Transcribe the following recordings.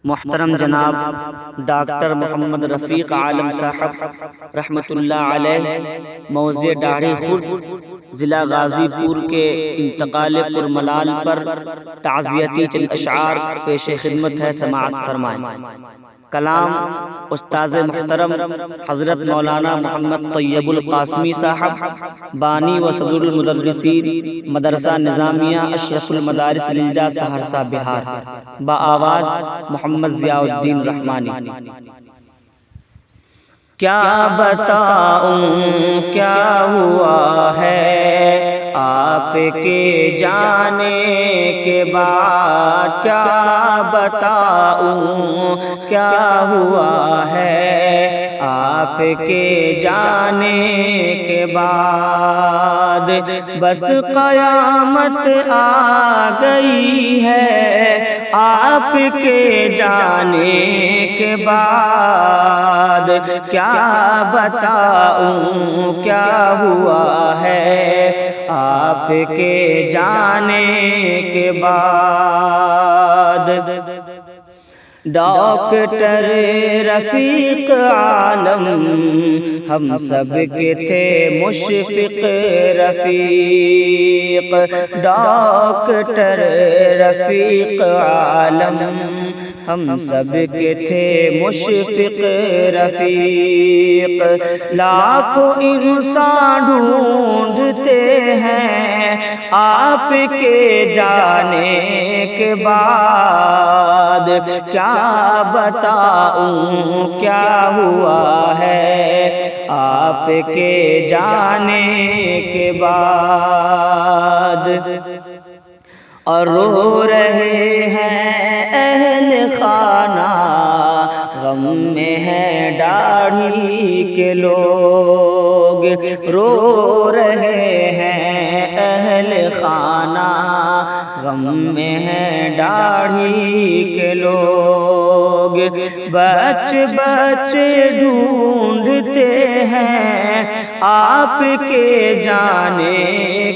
محترم جناب ڈاکٹر محمد رفیق عالم صاحب رحمۃ اللہ علیہ موضع ڈاڑھی خرد ضلع غازی پور کے انتقال پرملال پر تعزیتی چند اشعار پیش خدمت ہے، سماعت فرمائیں۔ کلام استاذ محترم حضرت مولانا محمد طیب القاسمی صاحب، بانی و صدر المدرسین مدرسہ نظامیہ اشرف المدارس لنجا سہرسہ بہار، بآواز محمد ضیاء الدین رحمانی۔ کیا بتاؤں کیا ہوا ہے آپ کے جانے کے بعد، کیا بتاؤں کیا ہوا ہے آپ کے جانے کے بعد، بس قیامت آ گئی ہے آپ کے جانے کے بعد، کیا بتاؤں کیا ہوا ہے آپ کے جانے کے بعد۔ ڈاکٹر رفیق عالم ہم سب کے تھے مشفق رفیق، ڈاکٹر رفیق عالم ہم سب کے تھے مشفق رفیق، لاکھوں انسان ڈھونڈتے ہیں آپ کے جانے کے بعد، کیا بتاؤں کیا ہوا ہے آپ کے جانے کے بعد۔ اور رو رہے ہیں اہل خانہ، غم میں ہے داڑھی کے لوگ، رو رہے ہیں اہل خانہ، غم میں ہے داڑھی کے لوگ، بچ بچ ڈھونڈتے ہیں آپ کے جانے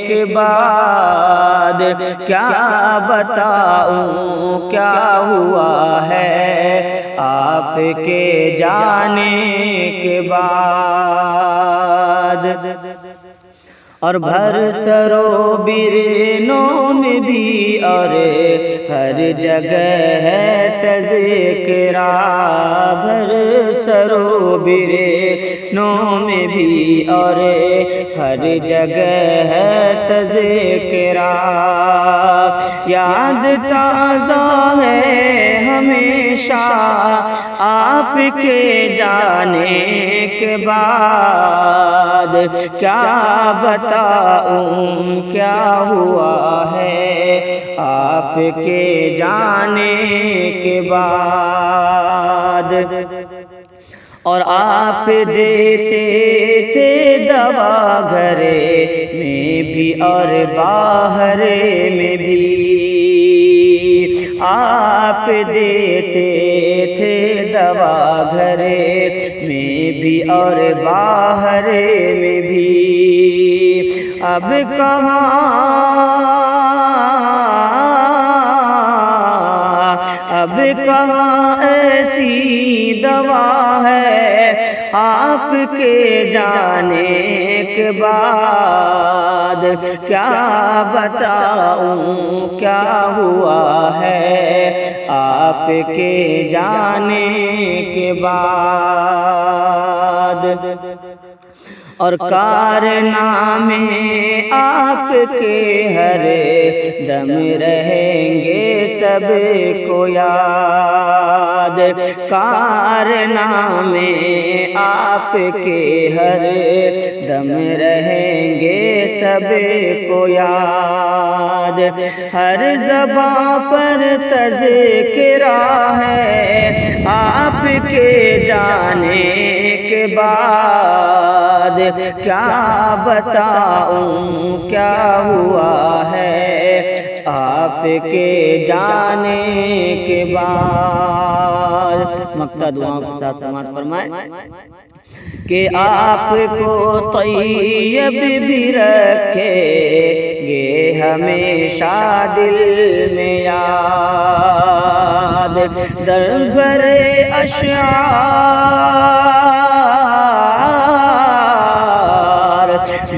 کے بعد، کیا بتاؤں کیا ہوا ہے آپ کے جانے کے بعد۔ اور بھر سرو برنوں میں بھی اور ہر جگہ ہے تذکرہ، بھر سرو برنوں میں بھی اور ہر جگہ ہے تذکرہ، یاد تازہ ہے ہمیشہ آپ کے جانے کے بعد، کیا بتاؤں کیا ہوا ہے آپ کے جانے کے بعد۔ اور آپ دیتے تھے دوا گھر میں بھی اور باہر میں بھی، آپ دیتے تھے دوا گھر میں بھی اور باہر میں بھی، اب کہاں ایسی دوا ہے آپ کے جانے کے بعد، کیا بتاؤں کیا ہوا ہے آپ کے جانے کے بعد۔ اور کارنامے آپ کے ہر دم رہیں گے سب کو یاد، کارنامے آپ کے ہر دم رہیں گے سب کو یاد، ہر زبان پر تذکرہ ہے آپ کے جانے کے بعد، کیا بتاؤں کیا ہوا ہے آپ کے جانے کے بعد۔ مقطع دعاؤں کے ساتھ سماعت فرمائیں کہ آپ کو طیب بھی رکھے گے ہمیشہ دل میں یاد، درد بھرے اشعار،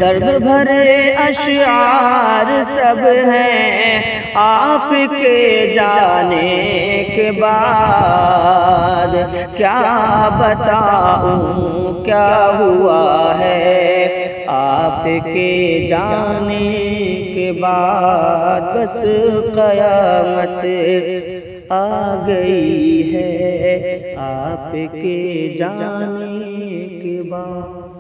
درد بھرے اشعار سب ہیں آپ کے جانے کے بعد، کیا بتاؤں کیا ہوا ہے آپ کے جانے کے بعد، بس قیامت آ گئی ہے آپ کے جانے کے بعد۔